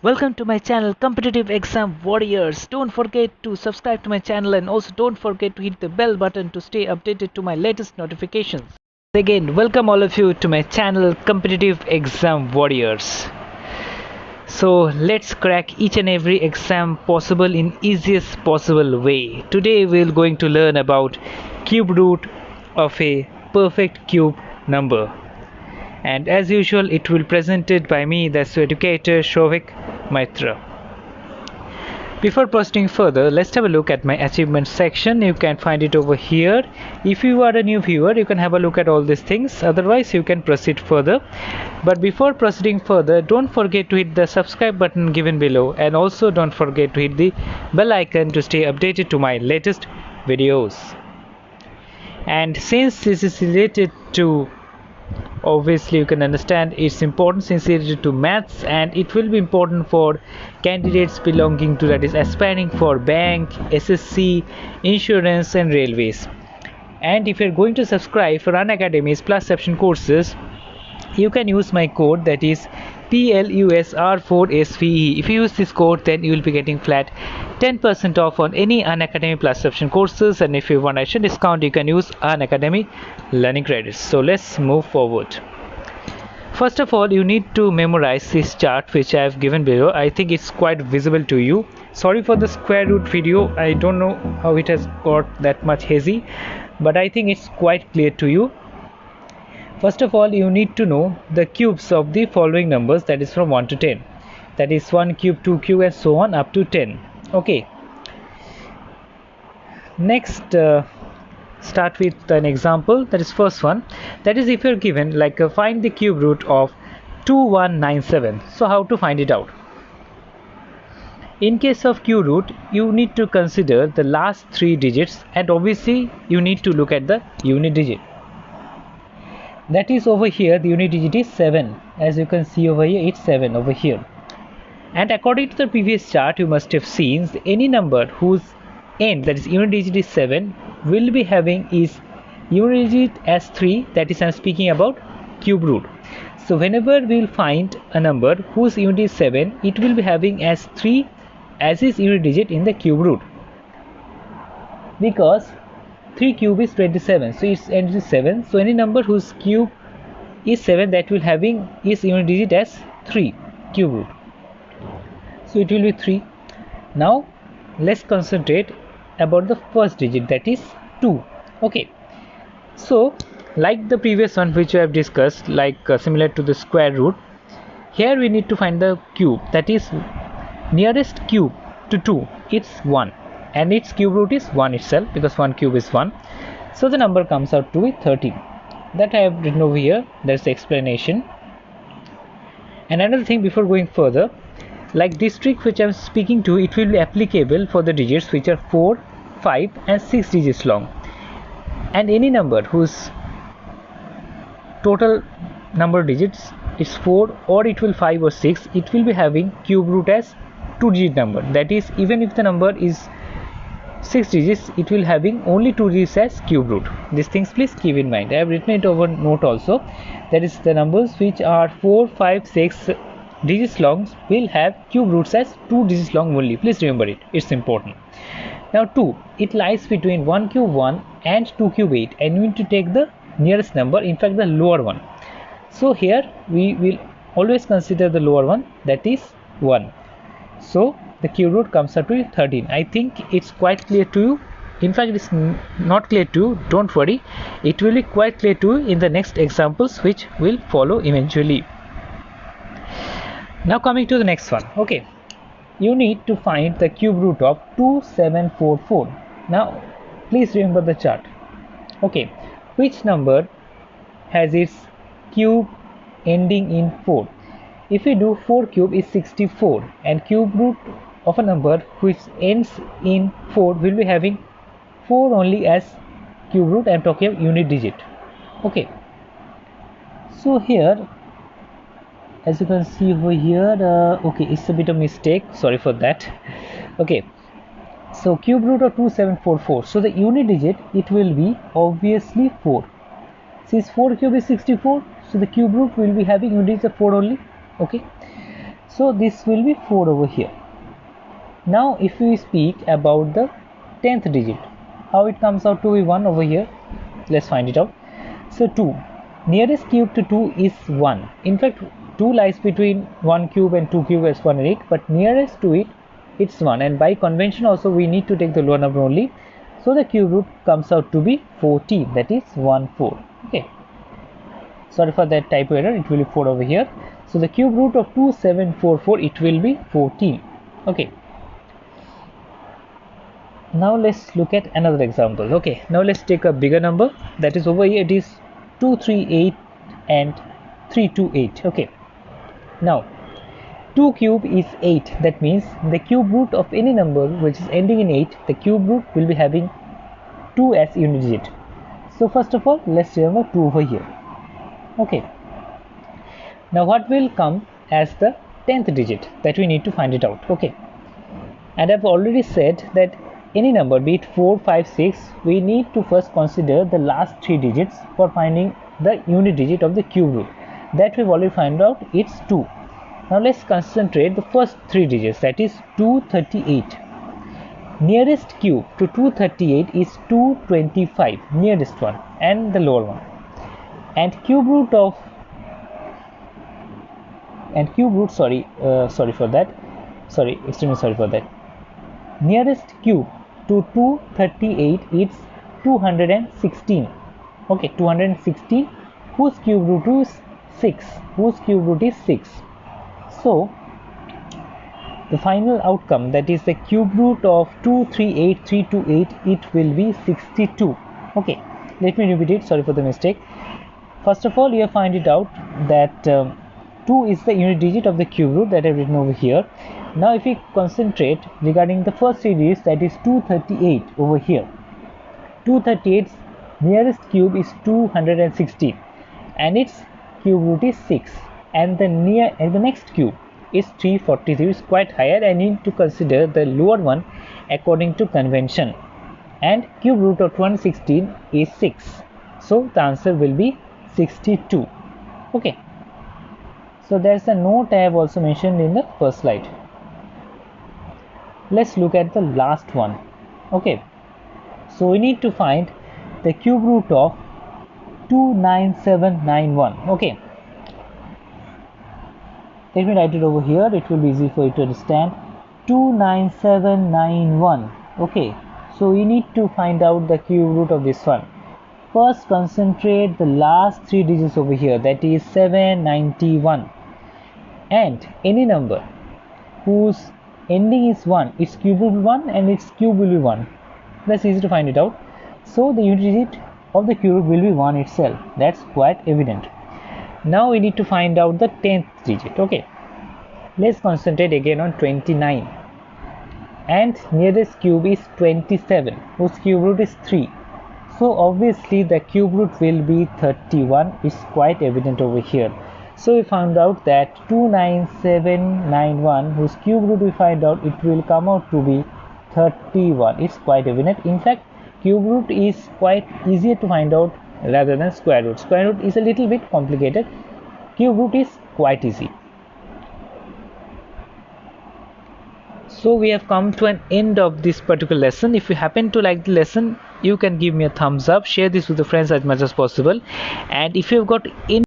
Welcome to my channel Competitive Exam Warriors. Don't forget to subscribe to my channel and also don't forget to hit the bell button to stay updated to my latest notifications. Again, welcome all of you to my channel Competitive Exam Warriors. So let's crack each and every exam possible in easiest possible way. Today we're going to learn about cube root of a perfect cube number. And as usual, it will be presented by me, the educator Shovik Maitra. Before proceeding further, let's have a look at my achievements section. You can find it over here. If you are a new viewer, you can have a look at all these things. Otherwise, you can proceed further. But before proceeding further, don't forget to hit the subscribe button given below, and also don't forget to hit the bell icon to stay updated to my latest videos. And since this is related to, obviously you can understand its importance since it is related to maths, and it will be important for candidates belonging to, that is aspiring for bank, SSC, insurance and railways. And if you're going to subscribe for Unacademy's plus option courses, you can use my code, that is PLUSR4SVE. If you use this code, then you will be getting flat 10% off on any Unacademy plus option courses, and if you want additional discount, you can use Unacademy learning credits. So let's move forward. First of all, you need to memorize this chart which I have given below. I think it's quite visible to you. Sorry for the square root video, I don't know how it has got that much hazy, but I think it's quite clear to you. First of all, you need to know the cubes of the following numbers, that is from 1 to 10. That is 1 cube, 2 cube and so on up to 10. Okay. Next, start with an example. That is first one. That is if you're given find the cube root of 2197. So how to find it out? In case of cube root, you need to consider the last 3 digits, and obviously you need to look at the unit digit. That is over here the unit digit is 7. As you can see over here, it's 7 over here. And according to the previous chart, you must have seen any number whose end, that is unit digit, is 7 will be having is unit digit as 3. That is, I'm speaking about cube root. So whenever we will find a number whose unit is 7, it will be having as 3 as its unit digit in the cube root, because 3 cube is 27, so its end is 7. So any number whose cube is 7, that will having its unit digit as 3 cube root. So it will be 3. Now let's concentrate about the first digit, that is 2. Okay, so like the previous one which we have discussed, similar to the square root, here we need to find the cube, that is nearest cube to 2, it's 1, and its cube root is 1 itself, because 1 cube is 1. So the number comes out to be 13. That I have written over here. That's the explanation. And another thing before going further, like this trick which I am speaking to, it will be applicable for the digits which are 4, 5 and 6 digits long. And any number whose total number digits is 4, or it will 5 or 6, it will be having cube root as 2-digit number. That is, even if the number is 6 digits, it will having only 2 digits as cube root. These things please keep in mind. I have written it over note also. That is, the numbers which are 4, 5, 6 digits long will have cube roots as 2 digits long only. Please remember it, it's important. Now 2, it lies between 1 cube 1 and 2 cube 8, and we need to take the nearest number, in fact the lower one. So here we will always consider the lower one, that is 1. So the cube root comes out to 13. I think it's quite clear to you. In fact, it's not clear to you, don't worry, it will be quite clear to you in the next examples which will follow eventually. Now coming to the next one. Okay, you need to find the cube root of 2744. Now please remember the chart. Okay, which number has its cube ending in 4? If we do 4 cube is 64, and cube root of a number which ends in 4 will be having 4 only as cube root. I am talking of unit digit. Okay, so here as you can see over here, okay, it's a bit of mistake, sorry for that. Okay, so cube root of 2744, so the unit digit, it will be obviously 4. Since 4 cube is 64, so the cube root will be having unit digit of 4 only. Okay, So this will be 4 over here. Now if we speak about the 10th digit, how it comes out to be 1 over here, let's find it out. So 2, nearest cube to 2 is 1. In fact 2 lies between 1 cube and 2 cube as 1 and 8, but nearest to it, it's 1, and by convention also we need to take the lower number only. So the cube root comes out to be 14, that is 1 4. Okay, sorry for that typo error, it will be 4 over here. So the cube root of 2744, it will be 14. Okay, now let's look at another example. Okay, now let's take a bigger number, that is over here it is 238 and 328. Okay, now 2 cube is 8, that means the cube root of any number which is ending in 8, the cube root will be having 2 as unit digit. So first of all, let's remember 2 over here. Okay, now what will come as the 10th digit, that we need to find it out. Okay, and I've already said that any number, be it 4, 5, 6, we need to first consider the last 3 digits for finding the unit digit of the cube root. That we've already found out, it's 2. Now let's concentrate the first 3 digits, that is 238. Nearest cube to 238 is 225, nearest one and the lower one. And cube root of sorry for that, extremely sorry for that. Nearest cube to 238 is 216. Okay, 216, whose cube root is 6. So the final outcome, that is the cube root of 238328, it will be 62. Okay, let me repeat it, sorry for the mistake. First of all, you find it out that 2 is the unit digit of the cube root that I've written over here. Now if we concentrate regarding the first 3 digits, that is 238 over here. 238's nearest cube is 216 and its cube root is 6, and the next cube is 343, is quite higher. I need to consider the lower one according to convention, and cube root of 216 is 6, so the answer will be 62. Okay, so there's a note I have also mentioned in the first slide. Let's look at the last one. Okay, so we need to find the cube root of 29791. Okay, let me write it over here, it will be easy for you to understand. 29791. Okay, so we need to find out the cube root of this one. First concentrate the last 3 digits over here, that is 791, and any number whose ending is 1, its cube will be 1 and its cube will be 1. That's easy to find it out. So the unit digit of the cube root will be 1 itself. That's quite evident. Now we need to find out the 10th digit. Okay, let's concentrate again on 29, and nearest cube is 27, whose cube root is 3. So obviously the cube root will be 31, is quite evident over here. So we found out that 29791, whose cube root we find out, it will come out to be 31. It's quite evident. In fact, cube root is quite easier to find out rather than square root. Square root is a little bit complicated. Cube root is quite easy. So we have come to an end of this particular lesson. If you happen to like the lesson, you can give me a thumbs up, share this with your friends as much as possible, and if you've got any